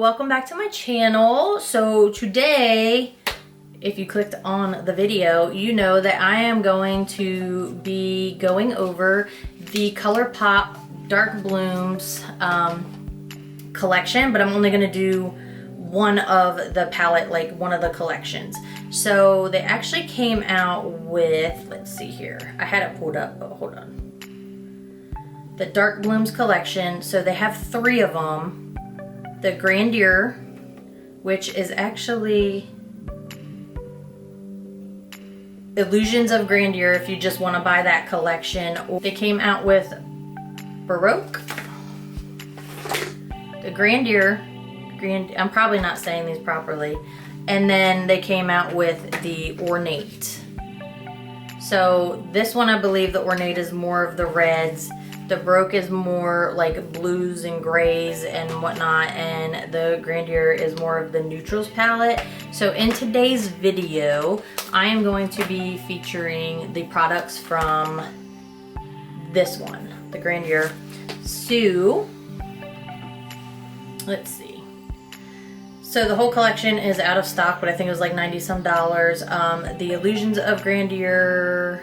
welcome back to my channel. So today, if you clicked on the video, you know that I am going to be going over the Colourpop Dark Blooms collection, but I'm only going to do one of the palette, like one of the collections. So they actually came out with, let's see here, I had it pulled up, but hold on. The Dark Blooms collection, so they have 3 of them. The Grandeur, which is actually Illusions of Grandeur if you just want to buy that collection. They came out with Baroque, the Grandeur, I'm probably not saying these properly, and then they came out with the Ornate. So this one, I believe the Ornate is more of the reds. The Baroque is more like blues and grays and whatnot, and the Grandeur is more of the neutrals palette. So in today's video, I am going to be featuring the products from this one, the Grandeur. So, let's see. So the whole collection is out of stock, but I think it was like 90 some dollars. The Illusions of Grandeur,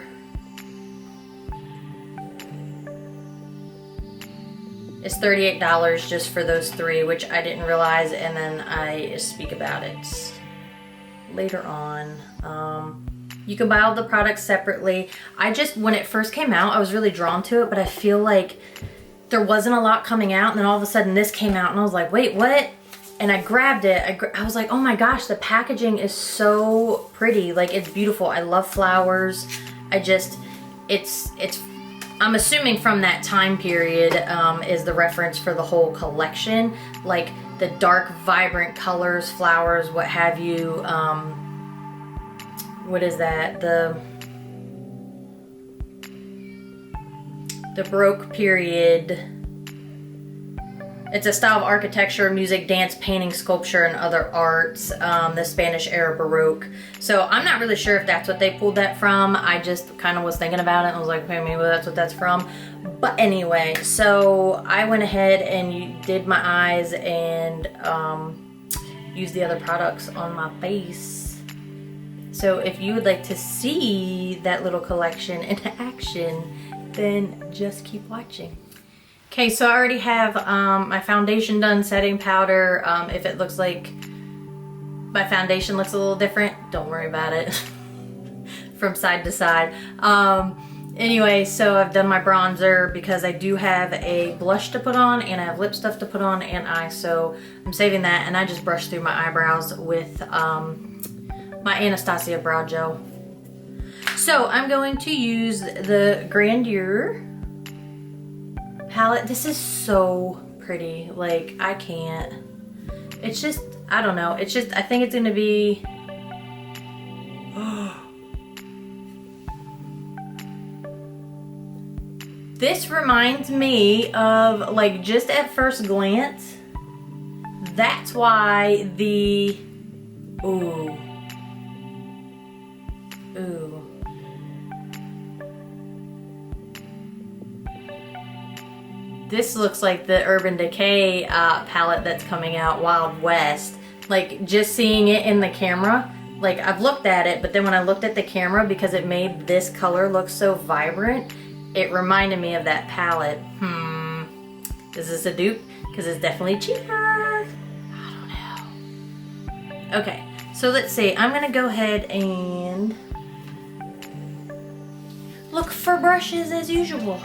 it's $38 just for those 3, which I didn't realize, and then I speak about it later on. You can buy all the products separately. When it first came out, I was really drawn to it, but I feel like there wasn't a lot coming out, and then all of a sudden this came out, and I was like, wait, what? And I grabbed it. I was like, oh my gosh, the packaging is so pretty. Like, it's beautiful. I love flowers. I'm assuming from that time period is the reference for the whole collection. Like the dark, vibrant colors, flowers, what have you. What is that? The Baroque period. It's a style of architecture, music, dance, painting, sculpture, and other arts. The Spanish era Baroque. So I'm not really sure if that's what they pulled that from. I just kind of was thinking about it and was like, okay, maybe that's what that's from. But anyway, so I went ahead and did my eyes and used the other products on my face. So if you would like to see that little collection in action, then just keep watching. Okay, so I already have my foundation done, setting powder. If it looks like my foundation looks a little different, don't worry about it. From side to side. Anyway, so I've done my bronzer because I do have a blush to put on and I have lip stuff to put on and eyes, so I'm saving that, and I just brushed through my eyebrows with my Anastasia brow gel. So I'm going to use the Grandeur palette. This is so pretty. Like, I can't. It's just, I don't know. It's just, I think it's gonna be. This reminds me of, like, just at first glance, that's why the, ooh. This looks like the Urban Decay palette that's coming out, Wild West. Like, just seeing it in the camera, like, I've looked at it, but then when I looked at the camera, because it made this color look so vibrant, it reminded me of that palette. Is this a dupe? Because it's definitely cheaper. I don't know. Okay, so let's see. I'm gonna go ahead and look for brushes as usual.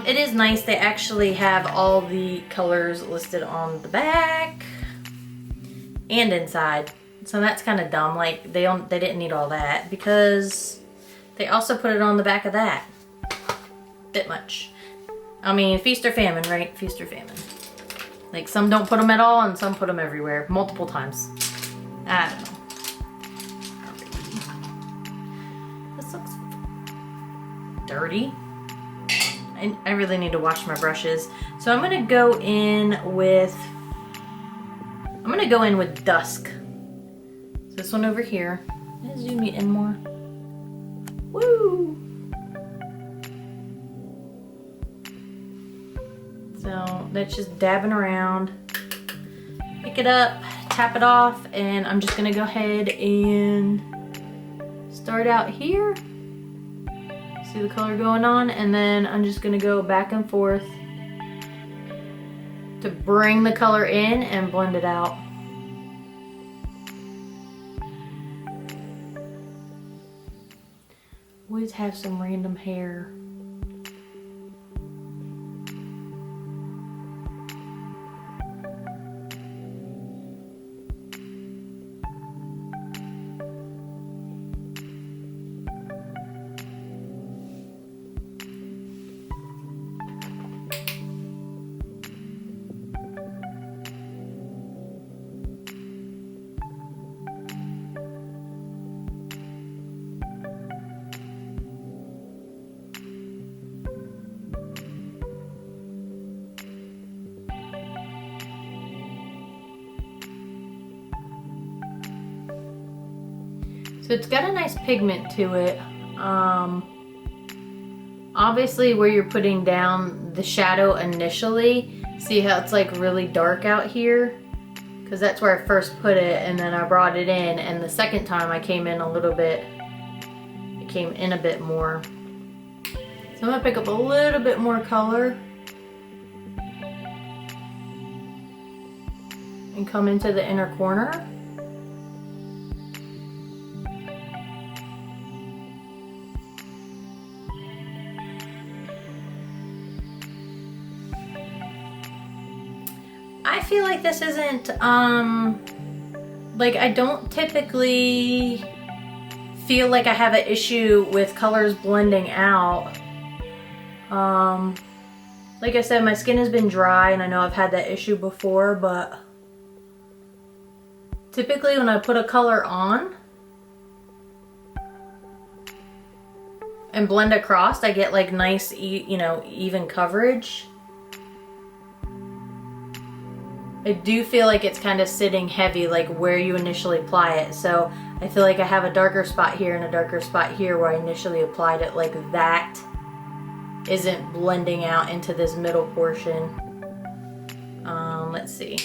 It is nice. They actually have all the colors listed on the back and inside. So that's kind of dumb. Like, they didn't need all that because they also put it on the back of that. Bit much. I mean, feast or famine, right? Feast or famine. Like, some don't put them at all and some put them everywhere. Multiple times. I don't know. This looks dirty. I really need to wash my brushes. So I'm gonna go in with Dusk. So this one over here. Let's zoom you in more. Woo! So that's just dabbing around. Pick it up, tap it off, and I'm just gonna go ahead and start out here. See the color going on, and then I'm just gonna go back and forth to bring the color in and blend it out. Always have some random hair. So it's got a nice pigment to it. Obviously where you're putting down the shadow initially, see how it's like really dark out here? Because that's where I first put it, and then I brought it in, and the second time I came in a little bit, it came in a bit more. So I'm gonna pick up a little bit more color and come into the inner corner. I feel like this isn't, like I don't typically feel like I have an issue with colors blending out. Like I said, my skin has been dry and I know I've had that issue before, but typically when I put a color on and blend across, I get like nice, you know, even coverage. I do feel like it's kind of sitting heavy, like where you initially apply it. So I feel like I have a darker spot here and a darker spot here where I initially applied it, like that isn't blending out into this middle portion. Let's see.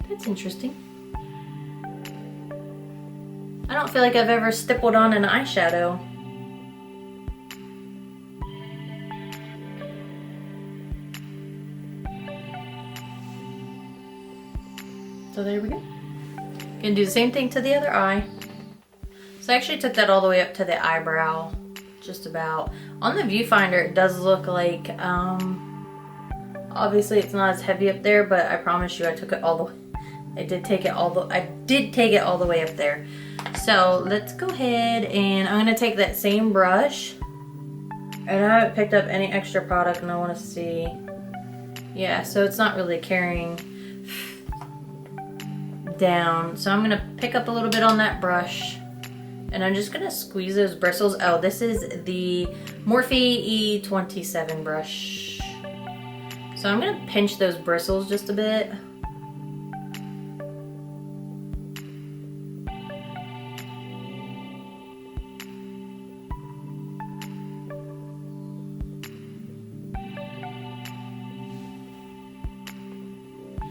That's interesting. I don't feel like I've ever stippled on an eyeshadow. So there we go. Gonna do the same thing to the other eye. So I actually took that all the way up to the eyebrow, just about. On the viewfinder it does look like, obviously it's not as heavy up there, but I promise you I took it all the way. I did take it all the way up there. So let's go ahead and I'm gonna take that same brush, and I haven't picked up any extra product and I wanna see. Yeah, so it's not really carrying down. So I'm gonna pick up a little bit on that brush and I'm just gonna squeeze those bristles. Oh, this is the Morphe E27 brush. So I'm gonna pinch those bristles just a bit.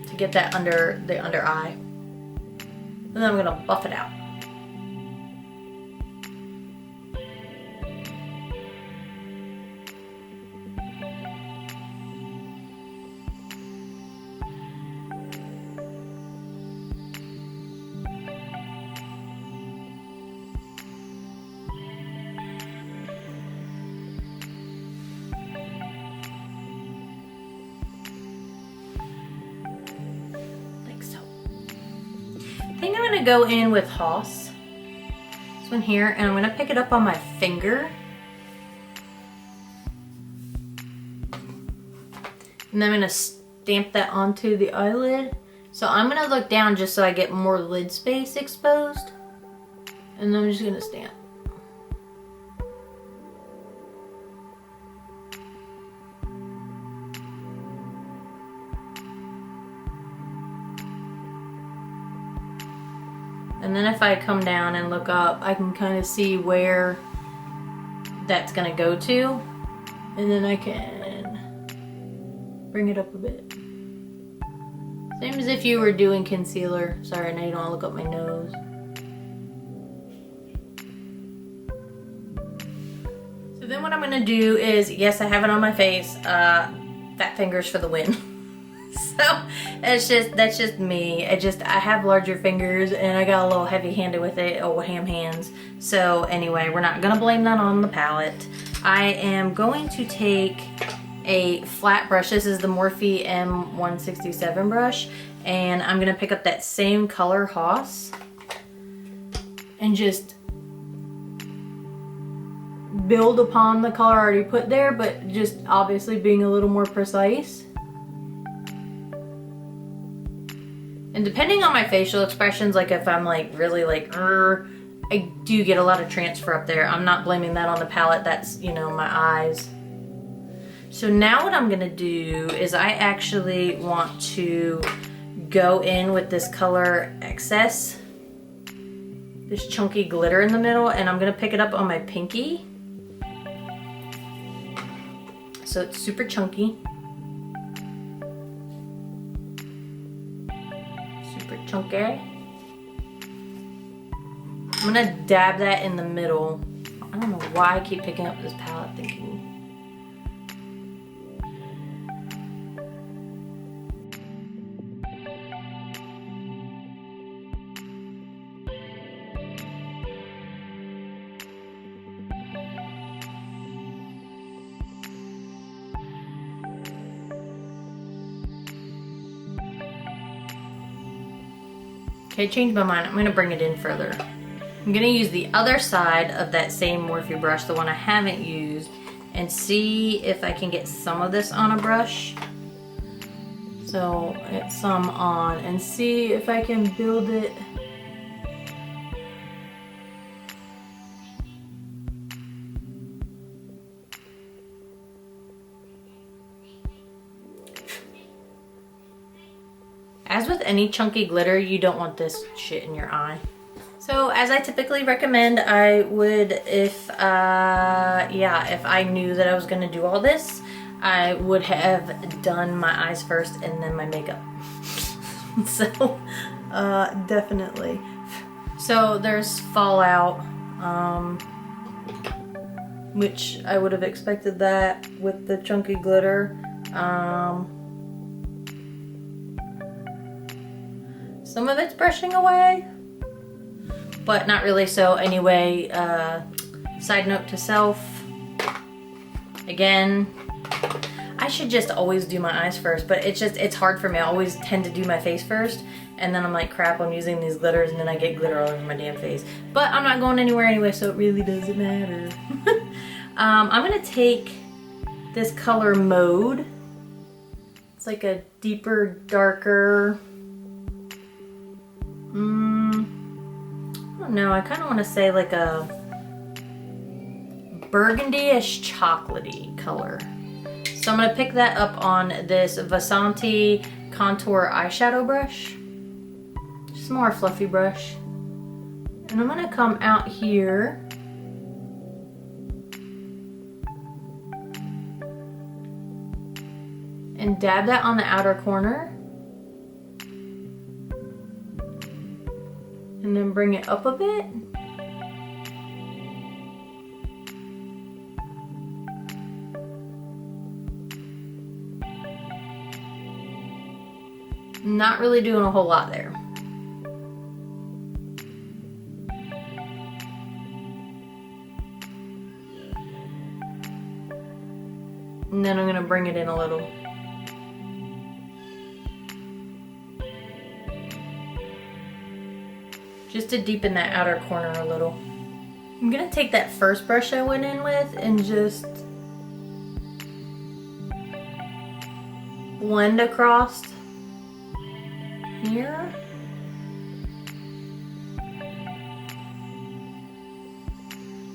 To get that under the under eye. And then I'm gonna buff it out. I think I'm gonna go in with Haas, this one here, and I'm gonna pick it up on my finger. And then I'm gonna stamp that onto the eyelid. So I'm gonna look down just so I get more lid space exposed. And then I'm just gonna stamp. And then if I come down and look up, I can kind of see where that's gonna go to. And then I can bring it up a bit. Same as if you were doing concealer. Sorry, now you don't want to look up my nose. So then what I'm gonna do is, yes, I have it on my face, fat fingers for the win. So that's just me. I have larger fingers and I got a little heavy handed with it. Oh, ham hands. So anyway, we're not gonna blame that on the palette. I am going to take a flat brush. This is the Morphe M167 brush, and I'm gonna pick up that same color Haas and just build upon the color I already put there, but just obviously being a little more precise. And depending on my facial expressions, like if I'm like really like, I do get a lot of transfer up there. I'm not blaming that on the palette. That's, you know, my eyes. So now what I'm gonna do is I actually want to go in with this color Excess, this chunky glitter in the middle, and I'm gonna pick it up on my pinky. So it's super chunky. Super chunky. I'm gonna dab that in the middle. I don't know why I keep picking up this palette thinking. Okay, changed my mind. I'm gonna bring it in further. I'm gonna use the other side of that same Morphe brush, the one I haven't used, and see if I can get some of this on a brush. So get some on and see if I can build it. As with any chunky glitter, you don't want this shit in your eye. So as I typically recommend, I would, if I knew that I was gonna do all this, I would have done my eyes first and then my makeup. So, definitely. So there's Fallout, which I would have expected that with the chunky glitter. Some of it's brushing away, but not really. So anyway, side note to self, again, I should just always do my eyes first, but it's hard for me. I always tend to do my face first, and then I'm like, crap, I'm using these glitters, and then I get glitter all over my damn face. But I'm not going anywhere anyway, so it really doesn't matter. I'm gonna take this color Mode. It's like a deeper, darker, I don't know, I kind of want to say like a burgundy-ish chocolatey color. So I'm going to pick that up on this Vasanti contour eyeshadow brush. Just a more fluffy brush. And I'm going to come out here and dab that on the outer corner. And then bring it up a bit. Not really doing a whole lot there. And then I'm gonna bring it in a little. Just to deepen that outer corner a little. I'm gonna take that first brush I went in with and just blend across here.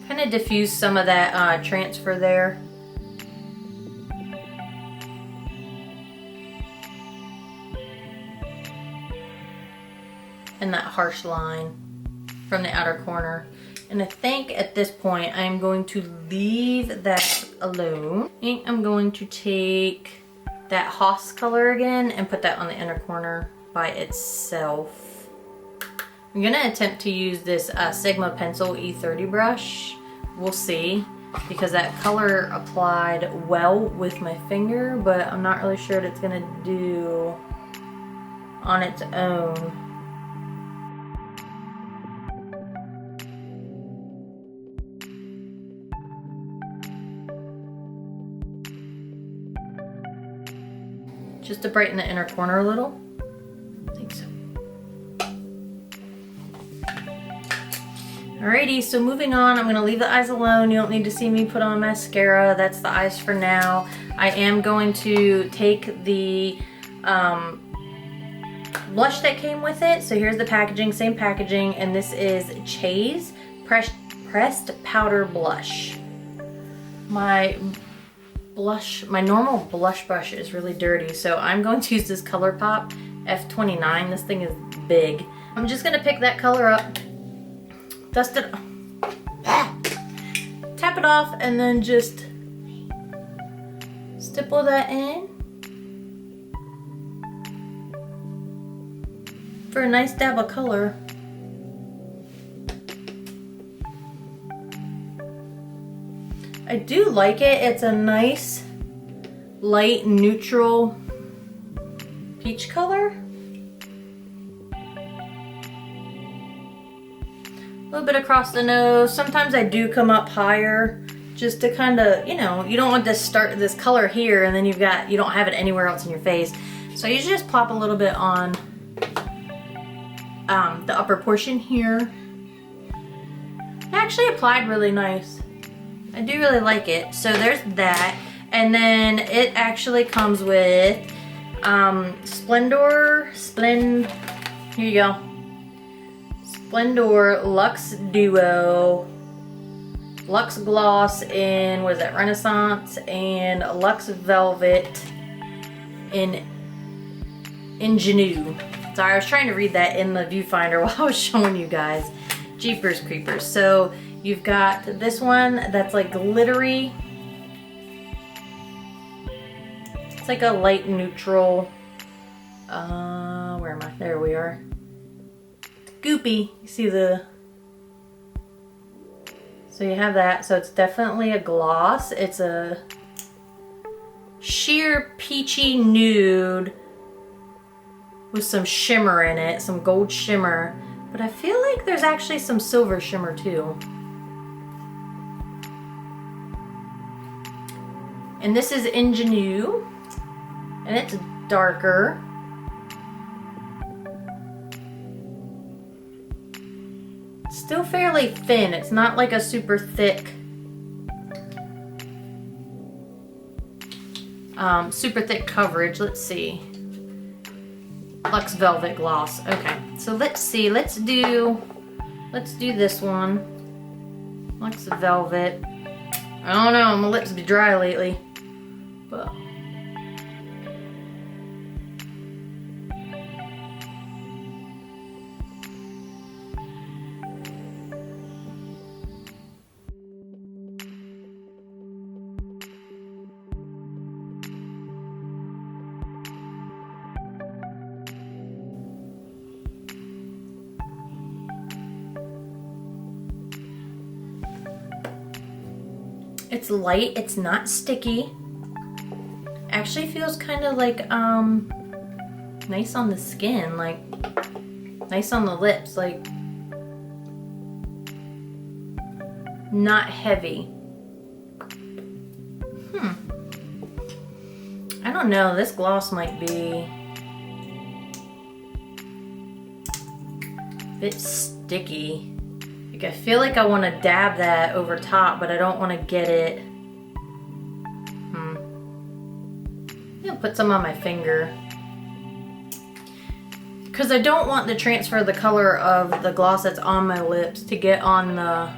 Kind of diffuse some of that transfer there. And that harsh line. from the outer corner. And I think at this point I'm going to leave that alone. I think I'm going to take that Hoss color again and put that on the inner corner by itself. I'm gonna attempt to use this Sigma Pencil E30 brush. We'll see, because that color applied well with my finger, but I'm not really sure what it's gonna do on its own. Just to brighten the inner corner a little. I think so. Alrighty, so moving on, I'm gonna leave the eyes alone. You don't need to see me put on mascara. That's the eyes for now. I am going to take the blush that came with it. So here's the packaging, same packaging, and this is Chase Pressed Powder Blush. My normal blush brush is really dirty, so I'm going to use this Colourpop F29. This thing is big. I'm just gonna pick that color up, dust it, tap it off, and then just stipple that in for a nice dab of color. I do like it. It's a nice, light, neutral peach color. A little bit across the nose. Sometimes I do come up higher just to kind of, you know, you don't want to start this color here and then you don't have it anywhere else in your face. So I usually just plop a little bit on the upper portion here. It actually applied really nice. I do really like it. So there's that. And then it actually comes with Here you go. Splendor Luxe Duo Luxe Gloss in, what is that, Renaissance, and Luxe Velvet in Ingenue. Sorry, I was trying to read that in the viewfinder while I was showing you guys. Jeepers Creepers. So you've got this one that's like glittery. It's like a light neutral. Where am I? There we are. Goopy. You see the... So you have that. So it's definitely a gloss. It's a sheer peachy nude with some shimmer in it, some gold shimmer. But I feel like there's actually some silver shimmer too. And this is Ingenue, and it's darker. Still fairly thin. It's not like a super thick, coverage. Let's see. Luxe Velvet Gloss. Okay, so let's see. Let's do this one. Luxe Velvet. I don't know. My lips be dry lately, but. It's light, it's not sticky. Actually feels kind of like nice on the skin, like nice on the lips, like not heavy. I don't know, this gloss might be a bit sticky. I feel like I want to dab that over top, but I don't want to get it. I'm gonna put some on my finger. Because I don't want to transfer the color of the gloss that's on my lips to get on the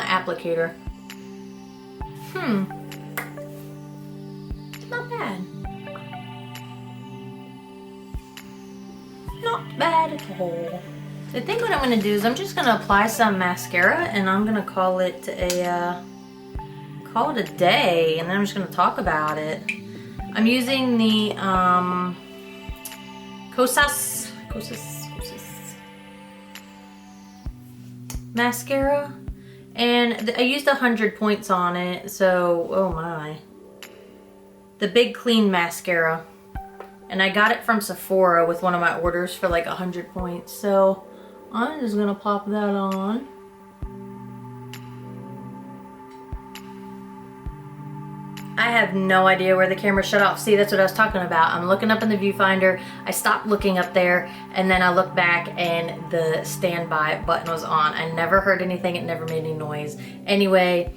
applicator. It's not bad. not bad at all. So I think what I'm gonna do is I'm just gonna apply some mascara and I'm gonna call it a day, and then I'm just gonna talk about it. I'm using the Kosas mascara, and I used 100 points on it, so oh my. The Big Clean mascara, and I got it from Sephora with one of my orders for like 100 points, so I'm just gonna pop that on. I have no idea where the camera shut off. See, that's what I was talking about. I'm looking up in the viewfinder. I stopped looking up there, and then I looked back and the standby button was on. I never heard anything. It never made any noise. Anyway,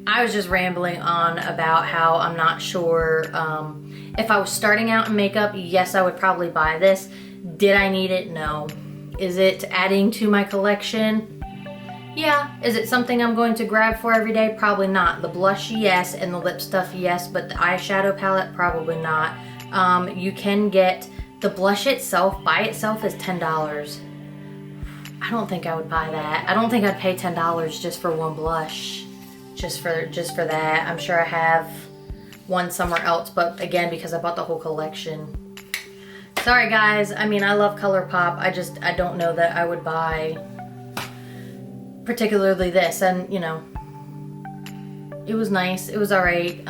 I was just rambling on about how I'm not sure. If I was starting out in makeup, yes, I would probably buy this. Did I need it? No. Is it adding to my collection? Yeah. Is it something I'm going to grab for every day? Probably not. The blush, yes, and the lip stuff, yes, but the eyeshadow palette, probably not. You can get the blush itself, by itself, is $10. I don't think I would buy that. I don't think I'd pay $10 just for one blush, just for that. I'm sure I have one somewhere else, but again, because I bought the whole collection. Sorry guys, I mean, I love Colourpop. I don't know that I would buy particularly this, and you know, it was nice, it was alright.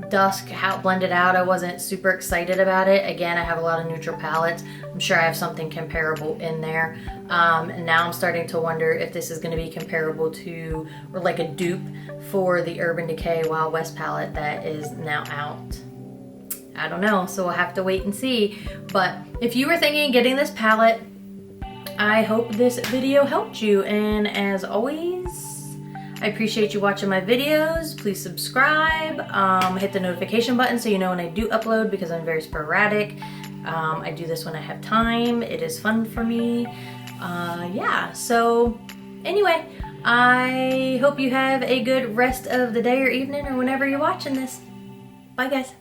Dusk, how it blended out, I wasn't super excited about it. Again, I have a lot of neutral palettes. I'm sure I have something comparable in there. And now I'm starting to wonder if this is going to be comparable to, or like a dupe for the Urban Decay Wild West palette that is now out. I don't know, so we'll have to wait and see. But if you were thinking of getting this palette, I hope this video helped you, and as always, I appreciate you watching my videos. Please subscribe, hit the notification button so you know when I do upload, because I'm very sporadic. I do this when I have time. It is fun for me. Yeah, so anyway, I hope you have a good rest of the day or evening or whenever you're watching this. Bye guys.